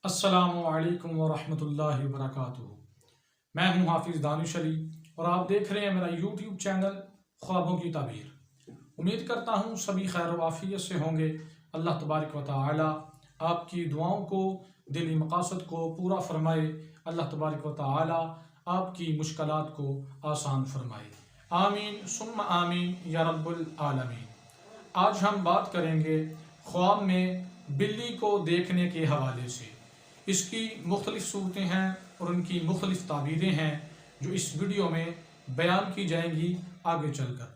السلام علیکم ورحمۃ اللہ وبرکاتہ۔ میں ہوں حافظ دانش علی اور آپ دیکھ رہے ہیں میرا یوٹیوب چینل خوابوں کی تعبیر۔ امید کرتا ہوں سبھی خیر و عافیت سے ہوں گے۔ اللہ تبارک و تعالی آپ کی دعاؤں کو، دلی مقاصد کو پورا فرمائے۔ اللہ تبارک و تعالی آپ کی مشکلات کو آسان فرمائے۔ آمین ثم آمین یا رب العالمین۔ آج ہم بات کریں گے خواب میں بلی کو دیکھنے کے حوالے سے۔ اس کی مختلف صورتیں ہیں اور ان کی مختلف تعبیریں ہیں جو اس ویڈیو میں بیان کی جائیں گی آگے چل کر۔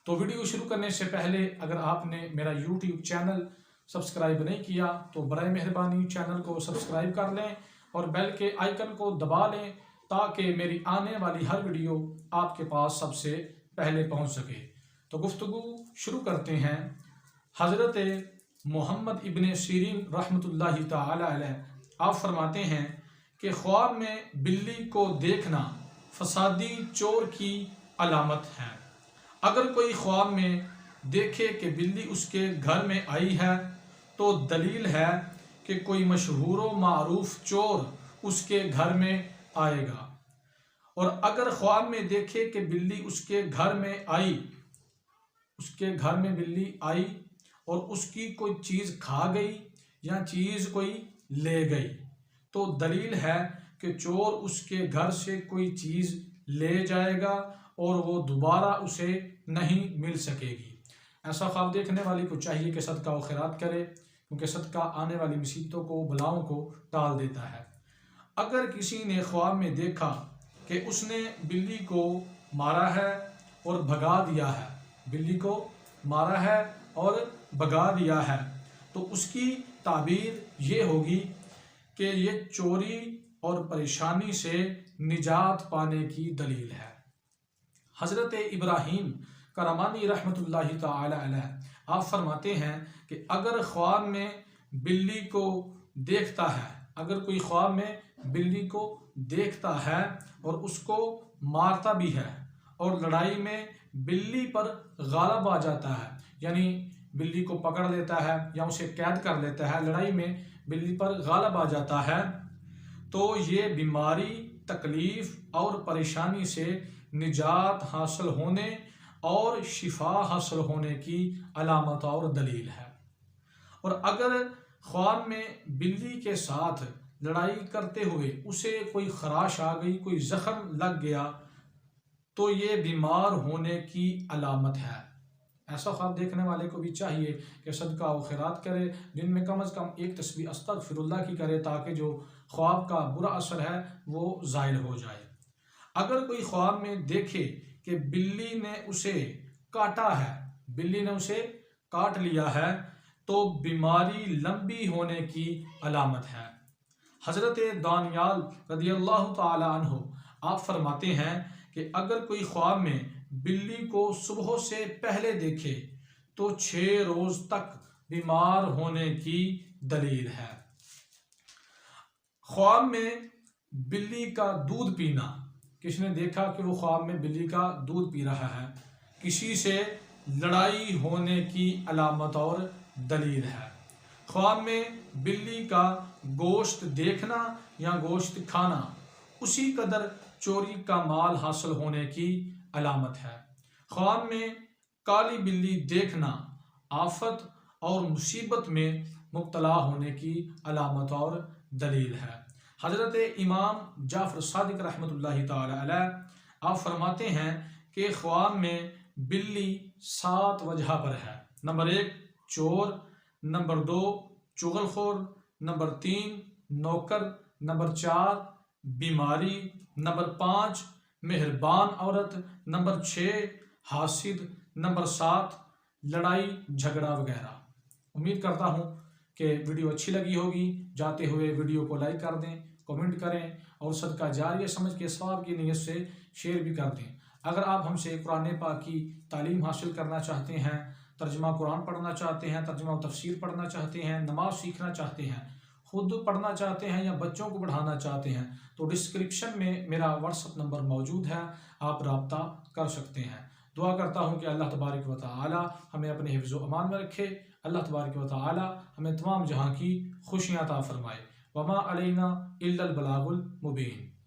تو ویڈیو شروع کرنے سے پہلے اگر آپ نے میرا یوٹیوب چینل سبسکرائب نہیں کیا تو برائے مہربانی چینل کو سبسکرائب کر لیں اور بیل کے آئیکن کو دبا لیں تاکہ میری آنے والی ہر ویڈیو آپ کے پاس سب سے پہلے پہنچ سکے۔ تو گفتگو شروع کرتے ہیں۔ حضرت محمد ابن سیرین رحمۃ اللہ تعالی علیہ آپ فرماتے ہیں کہ خواب میں بلی کو دیکھنا فسادی چور کی علامت ہے۔ اگر کوئی خواب میں دیکھے کہ بلی اس کے گھر میں آئی ہے تو دلیل ہے کہ کوئی مشہور و معروف چور اس کے گھر میں آئے گا۔ اور اگر خواب میں دیکھے کہ بلی اس کے گھر میں بلی آئی اور اس کی کوئی چیز کھا گئی یا چیز کوئی لے گئی تو دلیل ہے کہ چور اس کے گھر سے کوئی چیز لے جائے گا اور وہ دوبارہ اسے نہیں مل سکے گی۔ ایسا خواب دیکھنے والی کو چاہیے کہ صدقہ و خیرات کرے کیونکہ صدقہ آنے والی مصیبتوں کو، بلاؤں کو ٹال دیتا ہے۔ اگر کسی نے خواب میں دیکھا کہ اس نے بلی کو مارا ہے اور بھگا دیا ہے تو اس کی تعبیر یہ ہوگی کہ یہ چوری اور پریشانی سے نجات پانے کی دلیل ہے۔ حضرت ابراہیم کرمانی رحمۃ اللہ تعالی علیہ آپ فرماتے ہیں کہ اگر خواب میں بلی کو دیکھتا ہے، اگر کوئی خواب میں بلی کو دیکھتا ہے اور اس کو مارتا بھی ہے اور لڑائی میں بلی پر غالب آ جاتا ہے، یعنی بلی کو پکڑ لیتا ہے یا اسے قید کر لیتا ہے، لڑائی میں بلی پر غالب آ جاتا ہے، تو یہ بیماری، تکلیف اور پریشانی سے نجات حاصل ہونے اور شفا حاصل ہونے کی علامت اور دلیل ہے۔ اور اگر خواب میں بلی کے ساتھ لڑائی کرتے ہوئے اسے کوئی خراش آ گئی، کوئی زخم لگ گیا تو یہ بیمار ہونے کی علامت ہے۔ ایسا خواب دیکھنے والے کو بھی چاہیے کہ صدقہ و خیرات کرے، دن میں کم از کم ایک تسبیح استغفر اللہ کی کرے تاکہ جو خواب کا برا اثر ہے وہ زائل ہو جائے۔ اگر کوئی خواب میں دیکھے کہ بلی نے اسے کاٹا ہے، بلی نے اسے کاٹ لیا ہے تو بیماری لمبی ہونے کی علامت ہے۔ حضرت دانیال رضی اللہ تعالی عنہ آپ فرماتے ہیں کہ اگر کوئی خواب میں بلی کو صبح سے پہلے دیکھے تو 6 روز تک بیمار ہونے کی دلیل ہے۔ خواب میں بلی کا دودھ پینا، کسی نے دیکھا کہ وہ خواب میں بلی کا دودھ پی رہا ہے، کسی سے لڑائی ہونے کی علامت اور دلیل ہے۔ خواب میں بلی کا گوشت دیکھنا یا گوشت کھانا اسی قدر چوری کا مال حاصل ہونے کی علامت ہے۔ خواب میں کالی بلی دیکھنا آفت اور مصیبت میں مبتلا ہونے کی علامت اور دلیل ہے۔ حضرت امام جعفر صادق رحمۃ اللہ تعالی علیہ آپ فرماتے ہیں کہ خواب میں بلی 7 وجہ پر ہے۔ نمبر 1 چور، نمبر 2 چغل خور، نمبر 3 نوکر، نمبر 4 بیماری، نمبر 5 مہربان عورت، نمبر 6 حاسد، نمبر 7 لڑائی جھگڑا وغیرہ۔ امید کرتا ہوں کہ ویڈیو اچھی لگی ہوگی۔ جاتے ہوئے ویڈیو کو لائک کر دیں، کمنٹ کریں اور صدقہ جاریہ سمجھ کے ثواب کی نیت سے شیئر بھی کر دیں۔ اگر آپ ہم سے قرآن پاک کی تعلیم حاصل کرنا چاہتے ہیں، ترجمہ قرآن پڑھنا چاہتے ہیں، ترجمہ و تفسیر پڑھنا چاہتے ہیں، نماز سیکھنا چاہتے ہیں، خود پڑھنا چاہتے ہیں یا بچوں کو پڑھانا چاہتے ہیں تو ڈسکرپشن میں میرا واٹس ایپ نمبر موجود ہے، آپ رابطہ کر سکتے ہیں۔ دعا کرتا ہوں کہ اللہ تبارک و تعالی ہمیں اپنے حفظ و امان میں رکھے، اللہ تبارک و تعالی ہمیں تمام جہاں کی خوشیاں عطا فرمائے۔ وما علینا الا البلاغ المبین۔